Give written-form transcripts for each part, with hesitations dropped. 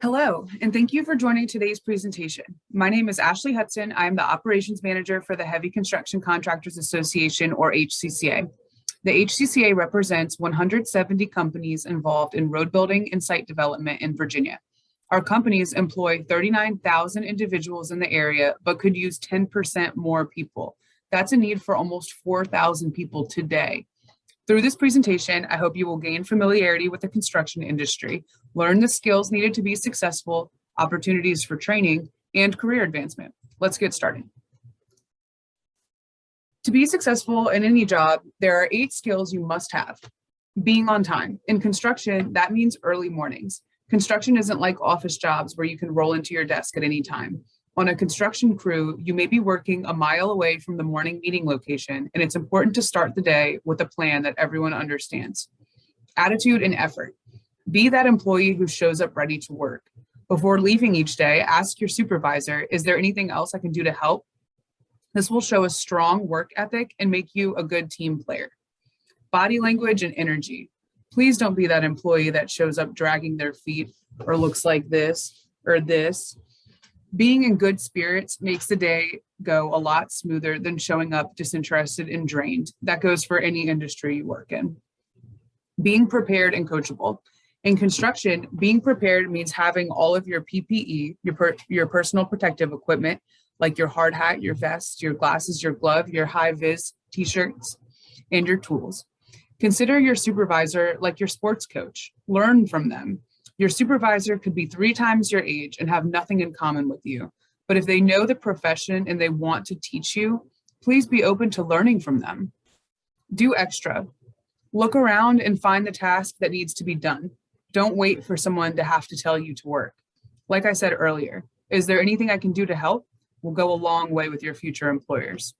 Hello, and thank you for joining today's presentation. My name is Ashley Hudson. I am the Operations Manager for the Heavy Construction Contractors Association, or HCCA. The HCCA represents 170 companies involved in road building and site development in Virginia. Our companies employ 39,000 individuals in the area, but could use 10% more people. That's a need for almost 4,000 people today. Through this presentation, I hope you will gain familiarity with the construction industry, learn the skills needed to be successful, opportunities for training, and career advancement. Let's get started. To be successful in any job, there are 8 skills you must have. Being on time. In construction, that means early mornings. Construction isn't like office jobs where you can roll into your desk at any time. On a construction crew, you may be working a mile away from the morning meeting location, and it's important to start the day with a plan that everyone understands. Attitude and effort. Be that employee who shows up ready to work. Before leaving each day, ask your supervisor, is there anything else I can do to help? This will show a strong work ethic and make you a good team player. Body language and energy. Please don't be that employee that shows up dragging their feet or looks like this or this. Being in good spirits makes the day go a lot smoother than showing up disinterested and drained. That goes for any industry you work in. Being prepared and coachable. In construction, being prepared means having all of your PPE, your personal protective equipment, like your hard hat, your vest, your glasses, your glove, your high-vis t-shirts, and your tools. Consider your supervisor like your sports coach. Learn from them. Your supervisor could be 3 times your age and have nothing in common with you. But if they know the profession and they want to teach you, please be open to learning from them. Do extra. Look around and find the task that needs to be done. Don't wait for someone to have to tell you to work. Like I said earlier, is there anything I can do to help? Will go a long way with your future employers.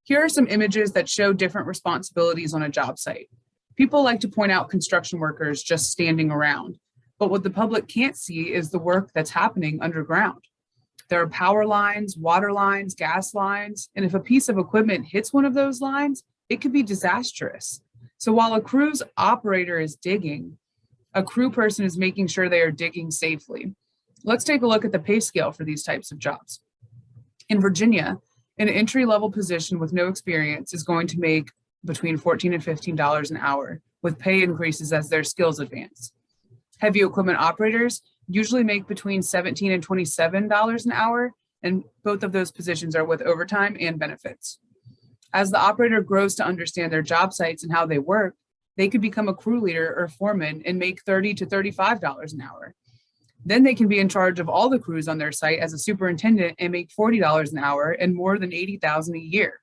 Here are some images that show different responsibilities on a job site. People like to point out construction workers just standing around, but what the public can't see is the work that's happening underground. There are power lines, water lines, gas lines, and if a piece of equipment hits one of those lines, it could be disastrous. So while a crew's operator is digging, a crew person is making sure they are digging safely. Let's take a look at the pay scale for these types of jobs. In Virginia, an entry-level position with no experience is going to make between $14 and $15 an hour, with pay increases as their skills advance. Heavy equipment operators usually make between $17 and $27 an hour, and both of those positions are with overtime and benefits. As the operator grows to understand their job sites and how they work, they could become a crew leader or foreman and make $30 to $35 an hour. Then they can be in charge of all the crews on their site as a superintendent and make $40 an hour and more than $80,000 a year.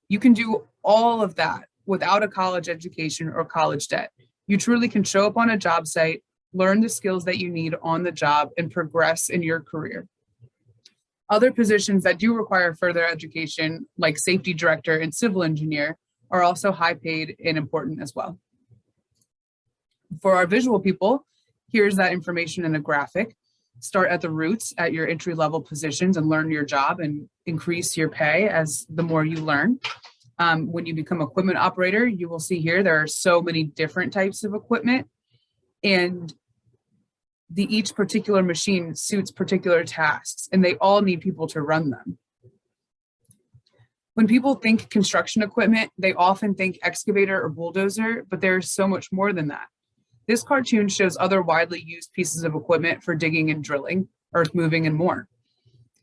You can do all of that without a college education or college debt. You truly can show up on a job site, learn the skills that you need on the job, and progress in your career. Other positions that do require further education, like safety director and civil engineer, are also high paid and important as well. For our visual people, here's that information in a graphic. Start at the roots at your entry-level positions and learn your job and increase your pay as the more you learn. When you become equipment operator, you will see here there are so many different types of equipment, and each particular machine suits particular tasks, and they all need people to run them. When people think construction equipment, they often think excavator or bulldozer, but there's so much more than that. This cartoon shows other widely used pieces of equipment for digging and drilling, earth moving, and more.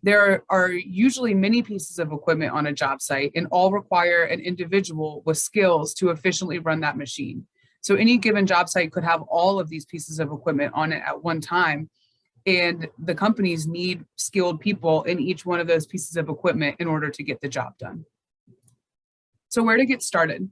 There are usually many pieces of equipment on a job site, and all require an individual with skills to efficiently run that machine. So any given job site could have all of these pieces of equipment on it at one time, and the companies need skilled people in each one of those pieces of equipment in order to get the job done. So where to get started?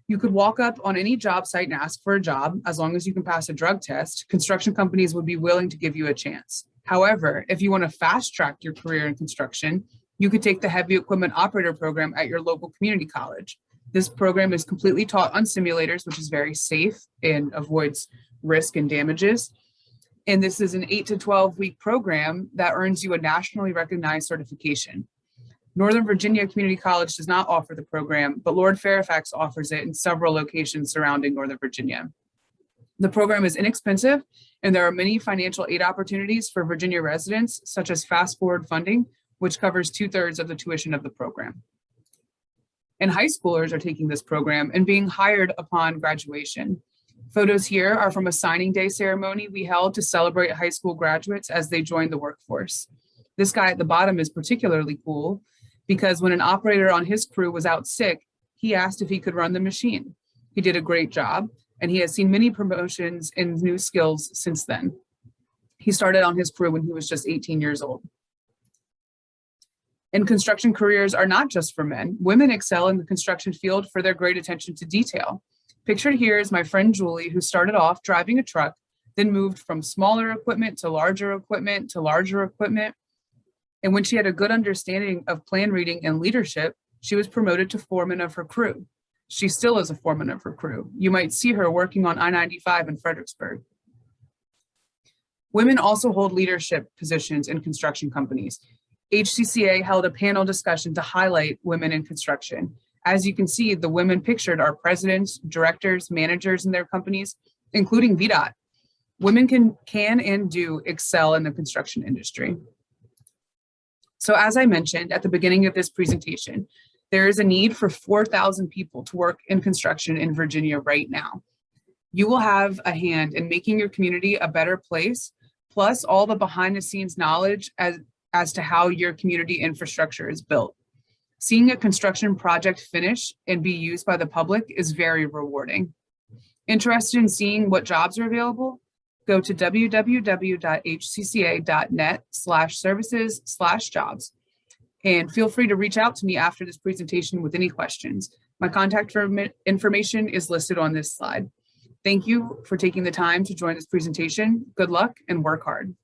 You could walk up on any job site and ask for a job. As long as you can pass a drug test, construction companies would be willing to give you a chance. However, if you want to fast track your career in construction, you could take the heavy equipment operator program at your local community college. This program is completely taught on simulators, which is very safe and avoids risk and damages. And this is an 8 to 12 week program that earns you a nationally recognized certification. Northern Virginia Community College does not offer the program, but Lord Fairfax offers it in several locations surrounding Northern Virginia. The program is inexpensive And there are many financial aid opportunities for Virginia residents, such as fast forward funding, which covers 2/3 of the tuition of the program. And high schoolers are taking this program and being hired upon graduation. Photos here are from a signing day ceremony we held to celebrate high school graduates as they join the workforce. This guy at the bottom is particularly cool because when an operator on his crew was out sick, he asked if he could run the machine. He did a great job, and he has seen many promotions and new skills since then. He started on his crew when he was just 18 years old. And construction careers are not just for men. Women excel in the construction field for their great attention to detail. Pictured here is my friend Julie, who started off driving a truck, then moved from smaller equipment to larger equipment to larger equipment. And when she had a good understanding of plan reading and leadership, she was promoted to foreman of her crew. She still is a foreman of her crew. You might see her working on I-95 in Fredericksburg. Women also hold leadership positions in construction companies. HCCA held a panel discussion to highlight women in construction. As you can see, the women pictured are presidents, directors, managers in their companies, including VDOT. Women can and do excel in the construction industry. So as I mentioned at the beginning of this presentation, there is a need for 4,000 people to work in construction in Virginia right now. You will have a hand in making your community a better place, plus all the behind the scenes knowledge as to how your community infrastructure is built. Seeing a construction project finish and be used by the public is very rewarding. Interested in seeing what jobs are available? Go to www.hcca.net/services/jobs. And feel free to reach out to me after this presentation with any questions. My contact information is listed on this slide. Thank you for taking the time to join this presentation. Good luck and work hard.